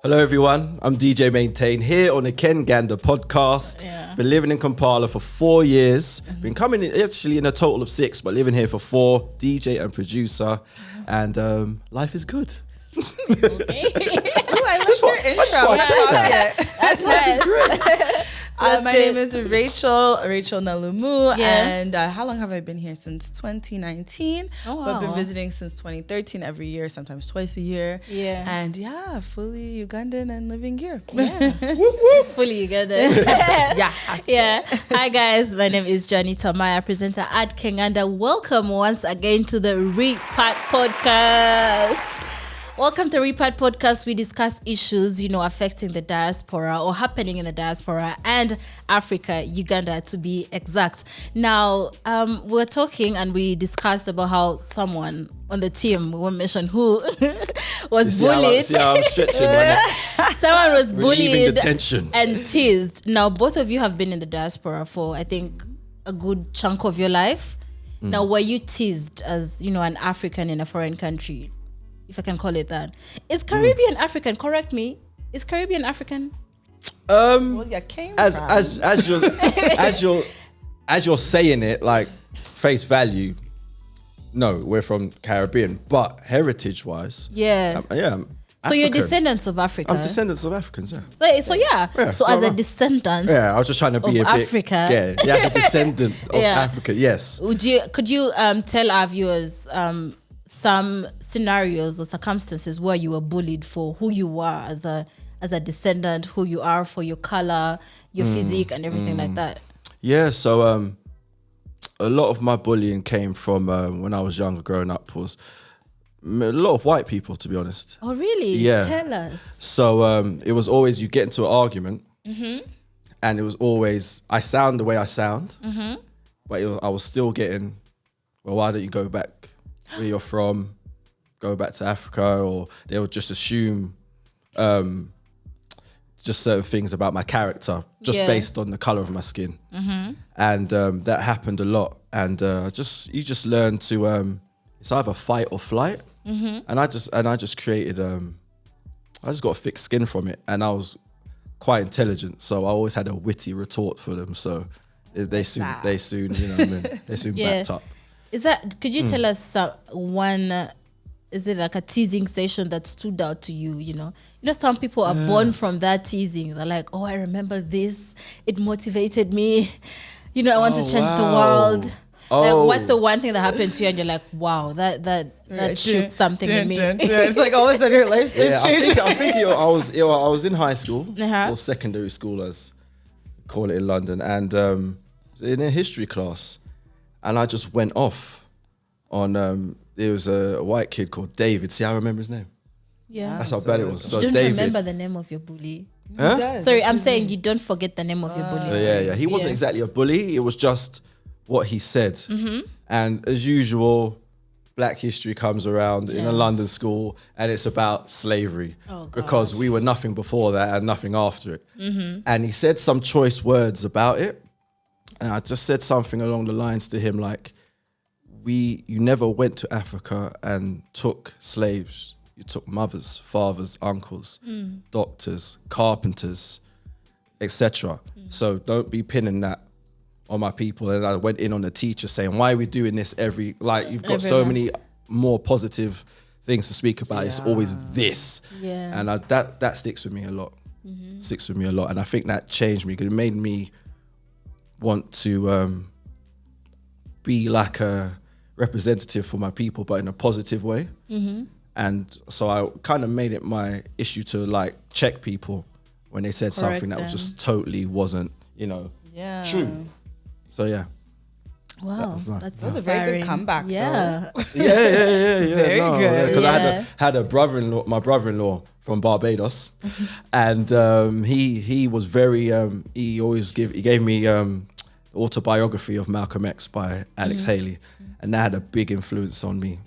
Hello everyone, I'm DJmaintain here on the Kenganda podcast. Yeah. Been living in Kampala for 4 years. Been coming in, actually in a total of 6, but living here for 4, DJ and producer. And life is good. Okay. I like your intro. I just want to say that. That's nice. My name is Racheal Nalumu, Yeah. and how long have I been here? Since 2019. Oh, But I've been wow. visiting since 2013 every year, sometimes twice a year. Yeah. And fully Ugandan and living here. Yeah. Fully you get it. Yeah. Yeah. Hi guys, my name is Joanita Maaya, presenter at Kenganda. Welcome once again to the Repart Podcast. Welcome to Repart Podcast. We discuss issues, affecting the diaspora or happening in the diaspora and Africa, Uganda to be exact. Now, we're talking and we discussed about how someone on the team, we won't mention who, was bullied. See how I'm stretching my neck. Someone was Relieving the bullied tension. and teased. Now, both of you have been in the diaspora for, I think, a good chunk of your life. Now, were you teased as, an African in a foreign country? If I can call it that. Is Caribbean African? Correct me. Is Caribbean African? Well, you came As from. as you're saying it, like face value, no, we're from Caribbean, but heritage wise, Yeah. I'm So you're African. descendants of Africa. I'm descendants of Africans, yeah. So yeah. Yeah, So so as a I'm- descendant, Yeah, I was just trying to be Of a bit. Africa. Yeah, as a descendant of Yeah. Africa, yes. could you tell our viewers some scenarios or circumstances where you were bullied for who you are as a descendant, who you are for your color, your physique, and everything like that? Yeah, so a lot of my bullying came from when I was younger, growing up, was a lot of white people, to be honest. Oh, really? Yeah. Tell us. So it was always you get into an argument, and it was always I sound the way I sound, but I was still getting, well, why don't you go back where you're from, go back to Africa, or they would just assume just certain things about my character just Yeah. based on the color of my skin, and that happened a lot. And you just learn to it's either fight or flight, and I just created I just got a thick skin from it, and I was quite intelligent, so I always had a witty retort for them. So they soon they soon Yeah. backed up. Could you tell us one, is it like a teasing session that stood out to you, some people are born from that teasing. They're like, oh, I remember this. It motivated me. I want to change the world. Like, what's the one thing that happened to you and you're like, wow, that shook something in me? It's like all of a sudden your life starts changing. I think I was in high school, Uh-huh. or secondary school as we call it in London, and in a history class, and I just went off on there was a white kid called David. See, I remember his name. Yeah. That's how bad it was. So You don't David, remember the name of your bully. huh? Sorry, I'm saying you don't forget the name of your bully. Yeah. He wasn't exactly a bully. It was just what he said. And as usual, Black history comes around in a London school, and it's about slavery, because we were nothing before that and nothing after it. And he said some choice words about it, and I just said something along the lines to him like, you never went to Africa and took slaves. You took mothers, fathers, uncles, doctors, carpenters, etc. So don't be pinning that on my people. And I went in on the teacher saying, why are we doing this you've got so many more positive things to speak about. It's always this. Yeah. And that sticks with me a lot. Sticks with me a lot. And I think that changed me, because it made me want to be like a representative for my people, but in a positive way. And so I kind of made it my issue to check people when they said something that was just totally wasn't, true. So yeah. Wow, was nice. that's was a very good inspiring. comeback, Yeah. Yeah. Very good. Because Yeah. I had my brother-in-law from Barbados, and he was very he gave me the autobiography of Malcolm X by Alex Haley, and that had a big influence on me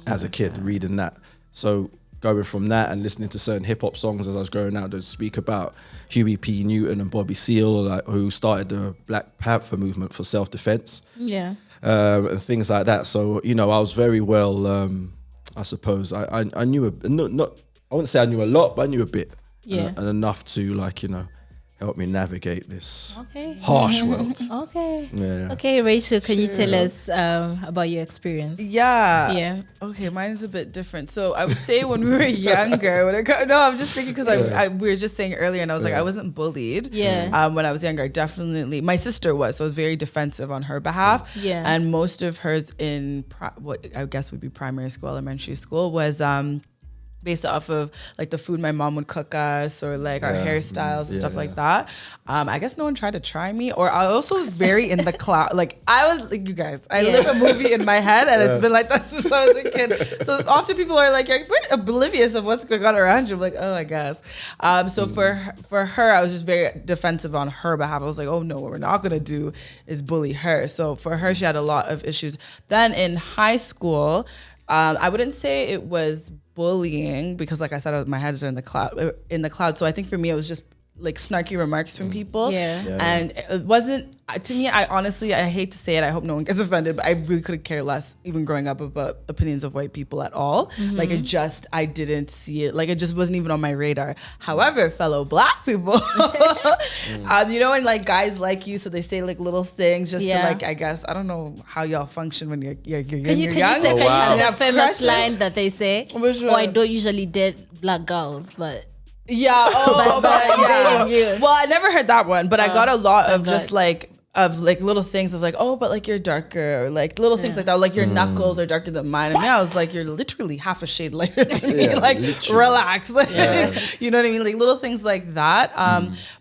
as a kid, reading that. So going from that and listening to certain hip hop songs as I was growing out, that speak about Huey P. Newton and Bobby Seale, who started the Black Panther movement for self-defense. Yeah. And things like that. So, I was very well, I suppose, I knew, I wouldn't say I knew a lot, but I knew a bit and enough to help me navigate this Okay. harsh world. Okay. Yeah. Okay, Racheal, can you tell us about your experience? Yeah. Yeah. Okay, mine is a bit different. So I would say when we were younger, I'm just thinking because we were just saying earlier, and I was like, I wasn't bullied. Yeah. When I was younger, definitely. My sister was, so I was very defensive on her behalf. Yeah. And most of hers in what I guess would be primary school, elementary school was based off of like the food my mom would cook us, or like our hairstyles and stuff like that. I guess no one tried to try me, or I also was very in the cloud. Like I was like, you guys, I live a movie in my head, and it's been like that since I was a kid. So often people are like, you're pretty oblivious of what's going on around you. I'm like, oh, I guess. So for her, I was just very defensive on her behalf. I was like, oh no, what we're not gonna do is bully her. So for her, she had a lot of issues. Then in high school, I wouldn't say it was bullying, because like I said, my head is in the cloud. So I think for me, it was just like snarky remarks from people. Yeah. And it wasn't, to me, I hate to say it, I hope no one gets offended, but I really could care less, even growing up, about opinions of white people at all. Mm-hmm. Like I didn't see it. Like it just wasn't even on my radar. However, fellow black people, and like guys like you, so they say like little things just to like, I guess, I don't know how y'all function when you're young. Can you say the famous line that they say? Oh, I don't usually date black girls, but... Yeah. Oh, yeah. Well, I never heard that one, but I got a lot of just like little things of like, oh, but like you're darker, or like little things like that, like your knuckles are darker than mine. And I was like, you're literally half a shade lighter than me. Like, relax. You know what I mean? Like little things like that.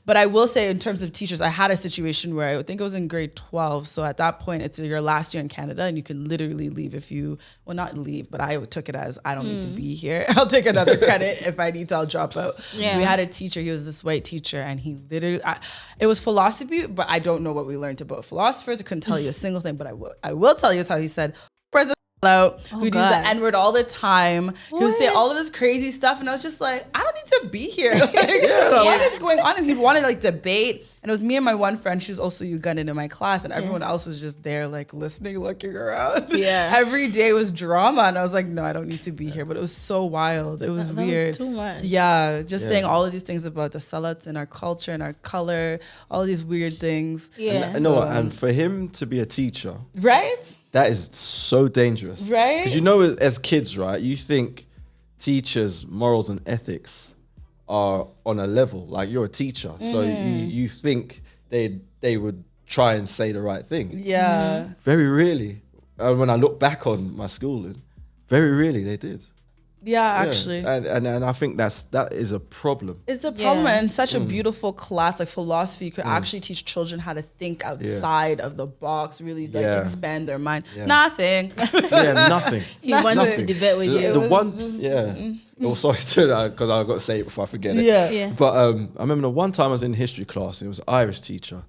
But I will say, in terms of teachers, I had a situation where I think it was in grade 12. So at that point, it's your last year in Canada, and you can literally leave if you, well, not leave, but I took it as I don't need to be here. I'll take another credit. If I need to, I'll drop out. Yeah. We had a teacher. He was this white teacher, and he literally, it was philosophy, but I don't know what we learned about philosophers. I couldn't tell you a single thing, but I will tell you is how he said, President who'd use the N-word all the time. What? He would say all of this crazy stuff, and I was just like, I don't need to be here. Like, what is going on? And he'd want to like debate. And it was me and my one friend, she was also Ugandan in my class, and everyone else was just there like listening, looking around. Yeah. Every day was drama, and I was like, no, I don't need to be here. But it was so wild. It was weird. That was too much. Yeah, just saying all of these things about the sellouts and our culture and our color, all of these weird things. Yeah. And for him to be a teacher, right? That is so dangerous. Right? Because as kids, right, you think teachers' morals and ethics are on a level. Like, you're a teacher. So you think they would try and say the right thing. Yeah. Very rarely. When I look back on my schooling, very rarely they did. Yeah, actually. And I think that is a problem. It's a problem, and such a beautiful class, like philosophy. You could actually teach children how to think outside of the box, really like expand their mind. Yeah. Nothing. Nothing. He wanted to debate with you. Oh, sorry, because I got to say it before I forget it. Yeah. But I remember the one time I was in history class, and it was an Irish teacher,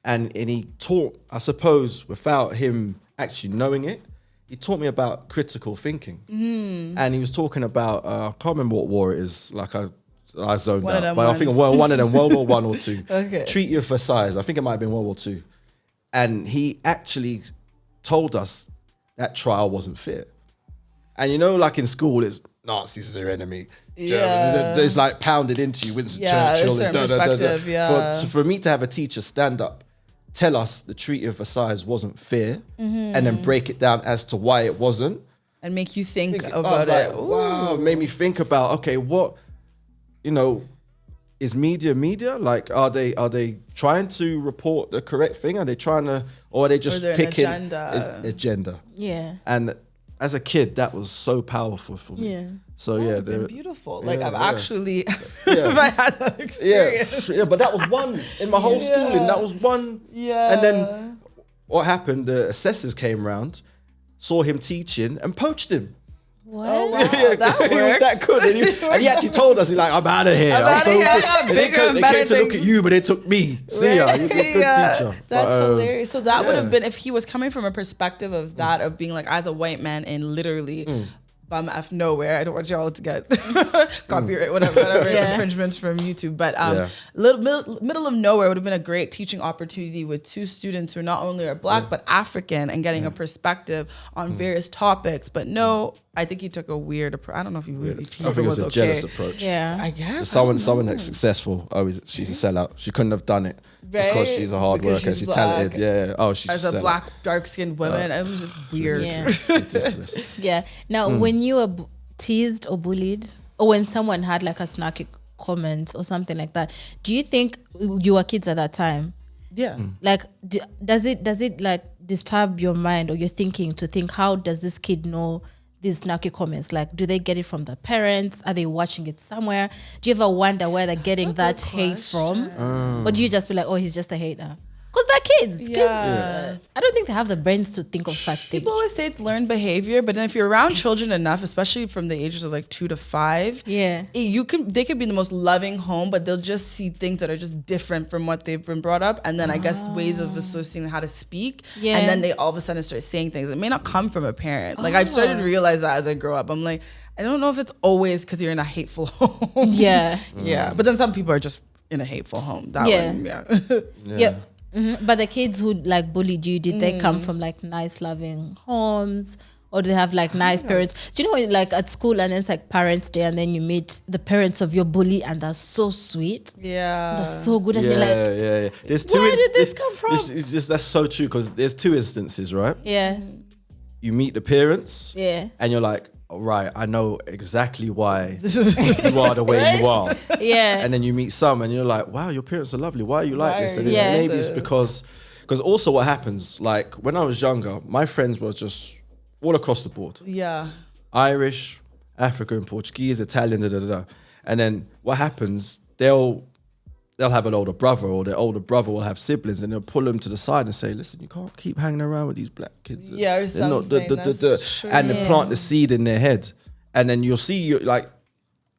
and he taught, I suppose, without him actually knowing it, he taught me about critical thinking. And he was talking about, I can't remember what war it is, like I zoned out, but I think one of them, World War I or II. Okay. Treaty of Versailles, I think it might have been World War II. And he actually told us that trial wasn't fair. And like in school, it's Nazis are their enemy. Yeah. It's like pounded into you, Winston Churchill. For me to have a teacher stand up, tell us the Treaty of Versailles wasn't fair, and then break it down as to why it wasn't, and make you think about it. Like, wow, made me think about, okay, what is media? Like, are they trying to report the correct thing? Are they trying to, or are they just picking agenda? Yeah. And as a kid, that was so powerful for me. Yeah. So they're beautiful. Like I've actually, if I had that experience. Yeah, but that was one in my whole schooling. That was one. Yeah. And then what happened? The assessors came round, saw him teaching, and poached him. What? Oh, wow. That he was that good. And he actually told us, he's like, I'm out of here. I'm so good. They came to look at you, but they took me. See ya. He was a good teacher. That's hilarious. So that would have been, if he was coming from a perspective of that, of being like, as a white man, and literally bum F nowhere. I don't want y'all to get copyright, whatever infringements from YouTube. But middle of nowhere would have been a great teaching opportunity with 2 students who not only are Black but African and getting a perspective on various topics. But no, I think he took a weird approach. I don't know if he I think it was a jealous approach. Yeah, I guess someone that's successful. Oh, she's a sellout. She couldn't have done it because she's a hard worker. She's talented. Yeah. Oh, she's as a Black dark-skinned woman. It was weird. Yeah. Ridiculous. Yeah. Now, when you were teased or bullied, or when someone had like a snarky comment or something like that, do you think you were kids at that time? Yeah. Like, does it like disturb your mind or your thinking to think, how does this kid know these snarky comments? Like, do they get it from the parents? Are they watching it somewhere? Do you ever wonder where they're getting that hate from? Or do you just be like, oh, he's just a hater? Because they're kids. Kids, I don't think they have the brains to think of such things. People always say it's learned behavior, but then if you're around children enough, especially from the ages of like 2 to 5, they could be in the most loving home, but they'll just see things that are just different from what they've been brought up, and then I guess ways of associating how to speak, and then they all of a sudden start saying things. It may not come from a parent. Like I've started to realize that as I grow up. I'm like, I don't know if it's always because you're in a hateful home. Yeah. But then some people are just in a hateful home. That way, Mm-hmm. But the kids who like bullied you, did they come from like nice loving homes, or do they have like nice parents? Do you know when, like at school and it's like Parents' Day and then you meet the parents of your bully and they're so sweet, they're so good, and you're like, There's where did this come from? It's just, that's so true, because there's 2 instances, right? You meet the parents, and you're like, right, I know exactly why you are the way you are. And then you meet some and you're like, wow, your parents are lovely. Why are you like this? And maybe it's because also what happens, like when I was younger, my friends were just all across the board. Irish, African, Portuguese, Italian, And then what happens, they'll have an older brother, or their older brother will have siblings, and they'll pull them to the side and say, listen, you can't keep hanging around with these Black kids. Or something. And they plant the seed in their head. And then you'll see, you like,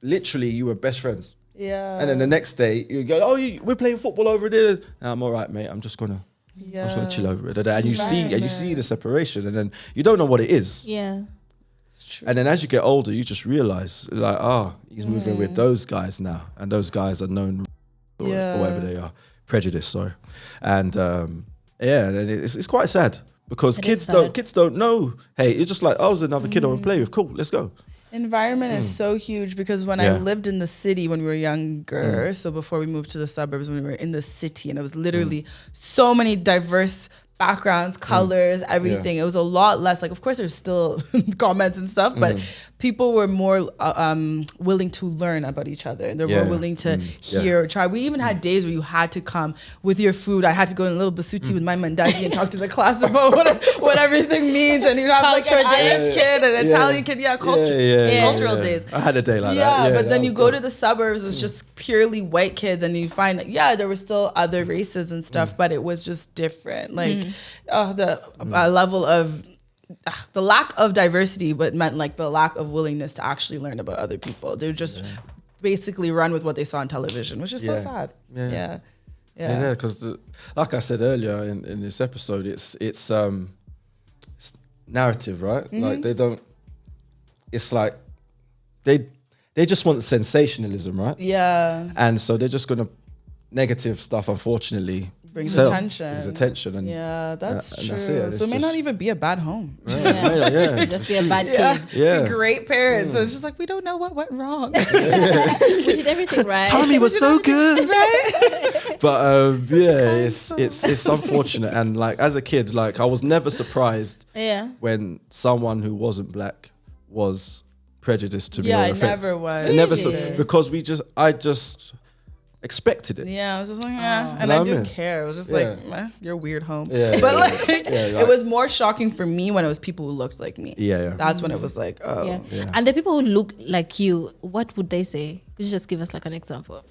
literally you were best friends. And then the next day, you go, oh, we're playing football over there. No, I'm all right, mate. I'm just going to chill over it. And you see the separation, and then you don't know what it is. It's true. And then as you get older, you just realize, like, he's moving with those guys now. And those guys are known or whatever they are, prejudice, sorry. And and it's quite sad, because kids don't know. Hey, it's just like, oh, there's another kid I want to play with. Cool, let's go. Environment is so huge, because when I lived in the city when we were younger, so before we moved to the suburbs, when we were in the city, and it was literally so many diverse backgrounds, colors, everything. It was a lot less, like, of course there's still comments and stuff, but people were more willing to learn about each other. They're more willing to hear or try. We even had days where you had to come with your food. I had to go in a little basuti with my mandazi and talk to the class about what everything means. And you'd have like an Irish kid, an Italian kid, cultural days. I had a day like that. But then you go to the suburbs, it's just purely white kids, and you find that, there were still other races and stuff, but it was just different. Like, the level of the lack of diversity, but meant like the lack of willingness to actually learn about other people. They just basically run with what they saw on television, which is so sad. Because like I said earlier in this episode, it's narrative, right? Like they don't. It's like they just want sensationalism, right? And so they're just gonna negative stuff, unfortunately. Brings attention. And that's true. That's it. So it may not even be a bad home. Just be a bad kid. Great parents. So it's just like, we don't know what went wrong. We did everything right. Tommy was so good. But it's unfortunate. And like as a kid, like I was never surprised when someone who wasn't Black was prejudiced to me. I never was. Never because I just expected it. I was just like, and I didn't care. It was just like, you're a weird home. But like, it was more shocking for me when it was people who looked like me. That's when it was like, And the people who look like you, what would they say? Could you just give us like an example?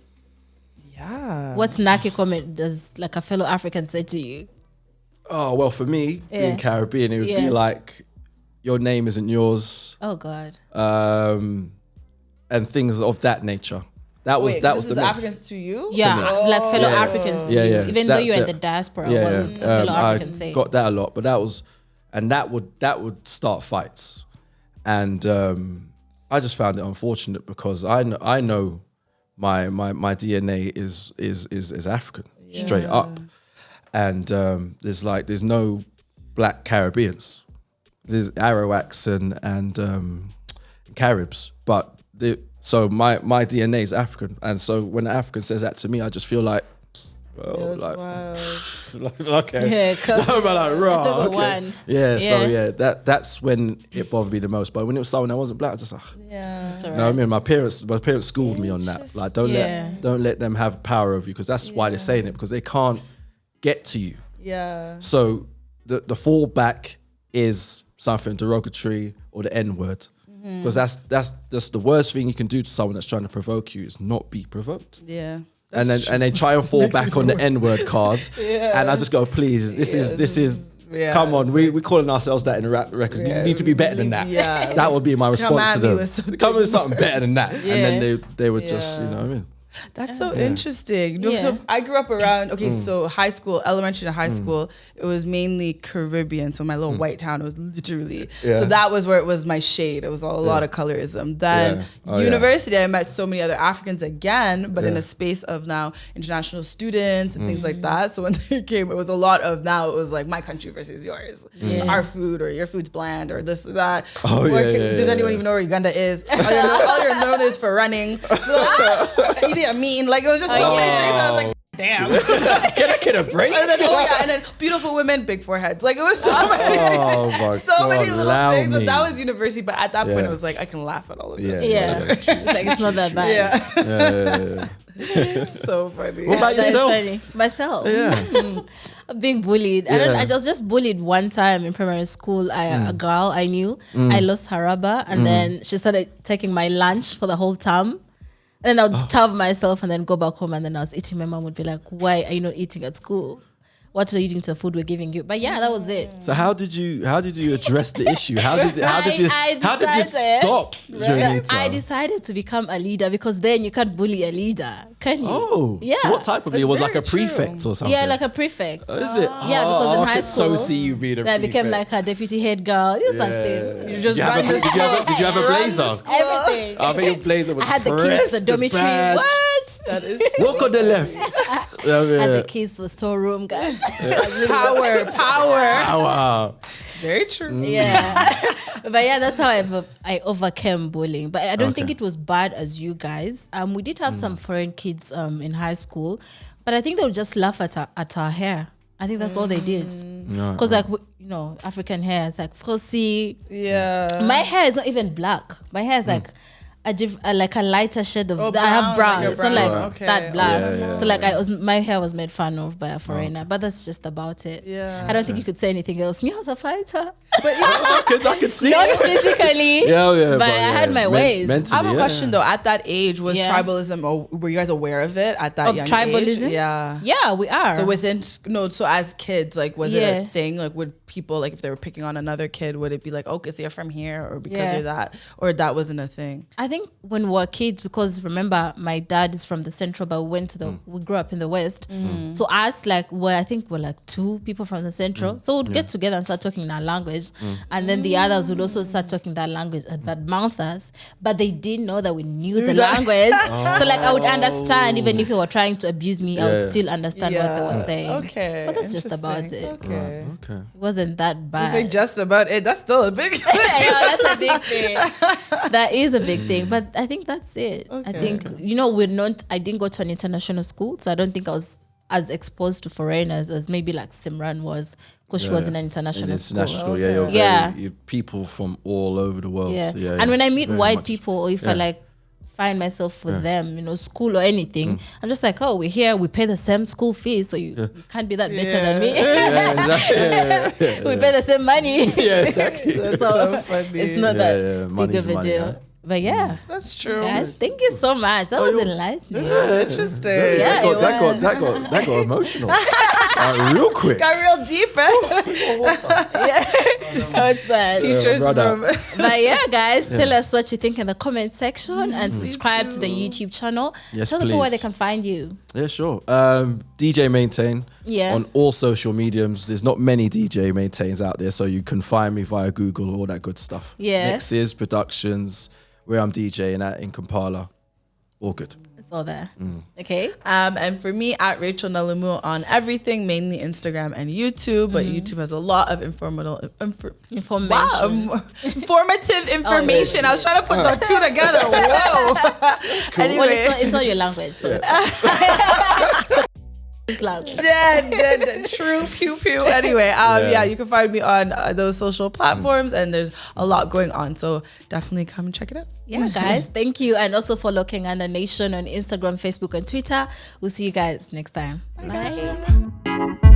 What snarky comment does like a fellow African say to you? Oh, well, for me, being Caribbean, it would be like, your name isn't yours. Oh God. And things of that nature. That was the Africans to you? Like fellow Africans to you. Even though you're in the diaspora, what would fellow Africans say? I got that a lot, but that would start fights. And I just found it unfortunate because I know my DNA is African, straight up. And there's no black Caribbeans. There's Arawaks and Caribs, but so my DNA is African, and so when an African says that to me, I just feel like, well, okay, no, but like, raw, okay, so that's when it bothered me the most. But when it was someone that wasn't black, I was just like, that's all right. no, I mean, my parents schooled me on that. Like, don't let them have power over you, because that's why they're saying it, because they can't get to you. Yeah. So the fallback is something derogatory or the N-word. Because that's the worst thing you can do to someone that's trying to provoke you is not be provoked. Yeah. And they try and fall back on the N-word card. And I just go, please, this is come on, we're calling ourselves that in the rap record. You need to be better than that. Yeah. That would be my response to them. Come with with something better than that. And then they would just, you know what I mean? That's so interesting. No, so I grew up around, so high school, elementary to high school, it was mainly Caribbean. So my little white town, it was literally, so that was where it was my shade. It was a lot of colorism. Then university, I met so many other Africans again, but in a space of now international students and things like that. So when they came, it was a lot of, now it was like my country versus yours. Our food, or your food's bland, or this, that. Does anyone even know where Uganda is? All you're known is for running. I mean, like, it was just so many things. I was like, damn. Can I get a break? And then beautiful women, big foreheads. Like, it was so many, many little things. But that was university. But at that point, it was like, I can laugh at all of this. It's like, it's not that bad. So funny. What about yourself? Funny. Myself. Yeah. Being bullied. I was just bullied one time in primary school. A girl I knew, I lost her rubber, and then she started taking my lunch for the whole term. And I would starve myself and then go back home, and then I was eating. My mom would be like, why are you not eating at school? What are you eating to the food we're giving you? But that was it. So how did you address the issue? How did you stop, Joanita? I decided to become a leader, because then you can't bully a leader, can you? Oh, yeah. So what type of leader? Was like a prefect or something? Yeah, like a prefect. Oh, is it? Yeah, because in high school, so see you being a I prefect. became like a deputy head girl. Such thing. You just did you have a blazer? Everything. I think your blazer was I had the keys to the dormitory. What? That is walk on the left. I had the keys to the storeroom, guys. Power. Very true. Yeah. But that's how I overcame bullying. But I don't think it was bad as you guys. We did have some foreign kids in high school, but I think they would just laugh at our hair. I think that's all they did. Because African hair, it's like fussy. Yeah. My hair is not even black. My hair is like a lighter shade of. I have brown. It's not like that black. So like my hair was made fun of by a foreigner, but that's just about it. Yeah. I don't think you could say anything else. Me, I was a fighter, but I could see. Not physically. But I had my ways. I have a question though. At that age, was tribalism, or were you guys aware of it at that young tribalism? age? Yeah, we are. So so as kids, like, was it a thing? Like, would people, like, if they were picking on another kid, would it be like, oh, because you're from here, or because you're that, or that wasn't a thing? I think when we were kids, because remember my dad is from the central, but we grew up in the west. So us, like, I think we're like two people from the central. So we'd get together and start talking in our language, and then the others would also start talking that language and bad mouth us, but they didn't know that we knew the language. So like I would understand, even if they were trying to abuse me, I would still understand what they were saying. Okay, but that's just about it. Okay, it wasn't that bad. You say just about it? That's still a big thing. That's a big thing. That is a big thing, but I think that's it. I think I didn't go to an international school, so I don't think I was as exposed to foreigners as maybe like Simran was, because she was in an international school. You're people from all over the world. And when I meet white people, or if I like find myself with them, school or anything, I'm just like, oh, we're here, we pay the same school fees, so you can't be that better than me. We pay the same money. Yeah, exactly. So funny. It's not that big of a deal. Huh? But that's true. Guys, thank you so much. That was enlightening. This is interesting. That got emotional. Real quick. Got real deep, What's that? Teacher's room. But yeah, guys, tell us what you think in the comment section and subscribe to the YouTube channel. Yes, tell please. people where they can find you. Yeah, sure. DJmaintain on all social mediums. There's not many DJmaintains out there, so you can find me via Google, all that good stuff. Yeah. Mixes, productions, where I'm DJing at in Kampala. All good. It's all there. Okay. And for me, at Racheal Nalumu on everything, mainly Instagram and YouTube. But YouTube has a lot of informative information. I was trying to put the two together. Whoa. Cool. Anyway, well, it's not your language. So it's language. Dead. True. Pew pew. Anyway, you can find me on those social platforms, and there's a lot going on. So definitely come and check it out. Yeah, guys, thank you. And also follow Kenganda Nation on Instagram, Facebook, and Twitter. We'll see you guys next time. Bye.